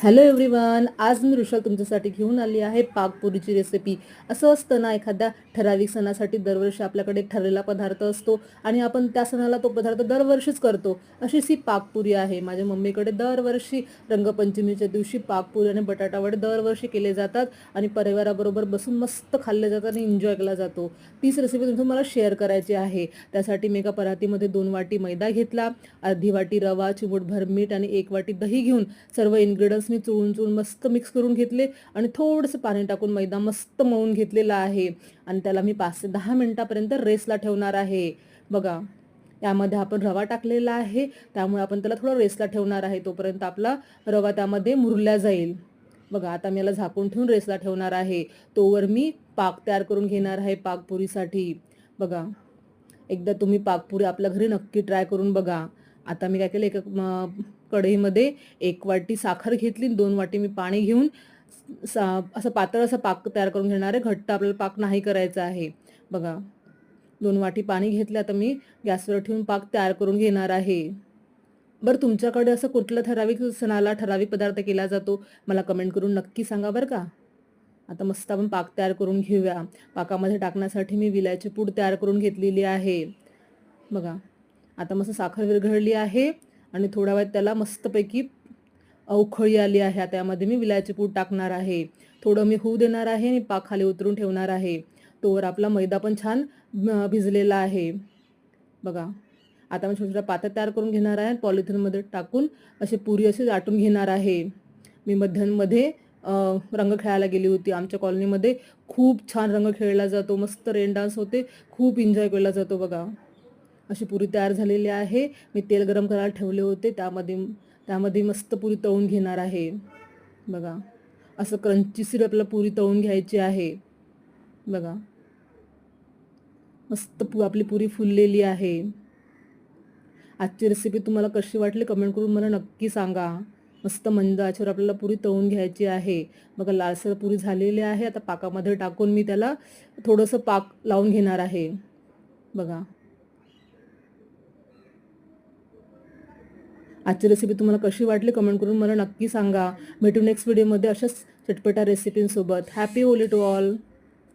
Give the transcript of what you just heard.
Hello everyone, आज मी ऋषा तुमच्यासाठी घेऊन आली आहे पाकपुरीची रेसिपी. असं असतं ना, एखाद्या ठराविक सणासाठी दरवर्षी आपल्याकडे एक ठरलेला पदार्थ असतो आणि आपण त्या सणाला तो पदार्थ दरवर्षीच करतो. अशीच ही पाकपुरी आहे. माझ्या मम्मीकडे दरवर्षी रंगपंचमीच्या दिवशी पाकपुरी आणि बटाटा वडे दरवर्षी केले जातात आणि परिवाराबरोबर बसून मस्त खाल्ले जातात आणि एन्जॉय केला जातो. तीच रेसिपी तुम्हाला शेअर करायची आहे. त्यासाठी मी एका परातीमध्ये 2 वाटी मैदा घेतला, अर्धी वाटी रवा, चिमूटभर मीठ आणि 1 वाटी दही घेऊन सर्व इन्ग्रेडियंट्स मी चुळून मस्त मिक्स करून घेतले आणि थोडंसं पाणी टाकून मैदा मस्त मळून घेतलेला आहे आणि त्याला मी 5 ते 10 मिनिटापर्यंत रेस्टला ठेवणार आहे. बघा, यामध्ये आपण रवा टाकलेला आहे, त्यामुळे आपण त्याला थोडं रेस्टला ठेवणार आहे. तोपर्यंत आपला रवा त्यामध्ये मुरला जाईल. बघा, आता मी याला झाकून ठेवून रेस्टला ठेवणार आहे. तोवर मी पाक तयार करून घेणार आहे पाकपुरीसाठी. बघा, एकदा तुम्ही पाकपुरी आपल्या घरी नक्की ट्राय करून बघा. आता मी काय केलं, एका कढईमध्ये 1 वाटी साखर घेतली, 2 वाटी मी पाणी घेऊन असं पातळ असा पाक तयार करून घेणार आहे. घट्ट आपल्याला पाक नाही करायचा आहे. बघा, 2 वाटी पाणी घेतलं. आता मी गॅसवर ठेवून पाक तयार करून घेणार आहे. बरं, तुमच्याकडे असं कुठलं ठराविक सणाला ठराविक पदार्थ केला जातो, मला कमेंट करून नक्की सांगा बरं का. आता मस्त आपण पाक तयार करून घेऊया. पाकामध्ये टाकण्यासाठी मी विलायची पूड तयार करून घेतलेली आहे. बघा, आता मस्त साखर विरघळली आहे आणि थोड्या वेळात त्याला मस्तपैकी उकळी आली आहे. आता यामध्ये मी विलायची पूड टाकणार आहे. थोडं मी होऊ देणार आहे आणि पाक खाली उतरून ठेवणार आहे. तोवर आपला मैदा पण छान भिजलेला आहे. बघा, आता मी छोट्या पात्या तयार करून घेणार आहे. पॉलिथिनमध्ये टाकून अशी पुरी अशी लाटून घेणार आहे. मी मध्यांमध्ये रंग खेळायला गेली होती. आमच्या कॉलनीमध्ये खूप छान रंग खेळला जातो, मस्त रेन डान्स होते, खूप एन्जॉय केला जातो. बघा, अशी पुरी तयार झालेली आहे. मी तेल गरम करायला ठेवले होते, त्यामध्ये मस्त पुरी तळून घेणार आहे. बघा, असं क्रंचीशीर आपल्याला पुरी तळून घ्यायची आहे. बघा, मस्त आपली पुरी फुललेली आहे. आजची रेसिपी तुम्हाला कशी वाटली कमेंट करून मला नक्की सांगा. मस्त मंद आचेवर आपल्याला पुरी तळून घ्यायची आहे. बघा, लालसर पुरी झालेली आहे. आता पाकामध्ये टाकून मी त्याला थोडंसं पाक लावून घेणार आहे. बघा, आजची रेसिपी तुम्हाला कशी वाटली कमेंट करून मला नक्की सांगा. भेटू नेक्स्ट व्हिडिओमध्ये अशाच चटपटा रेसिपींसोबत. Happy Holi to all.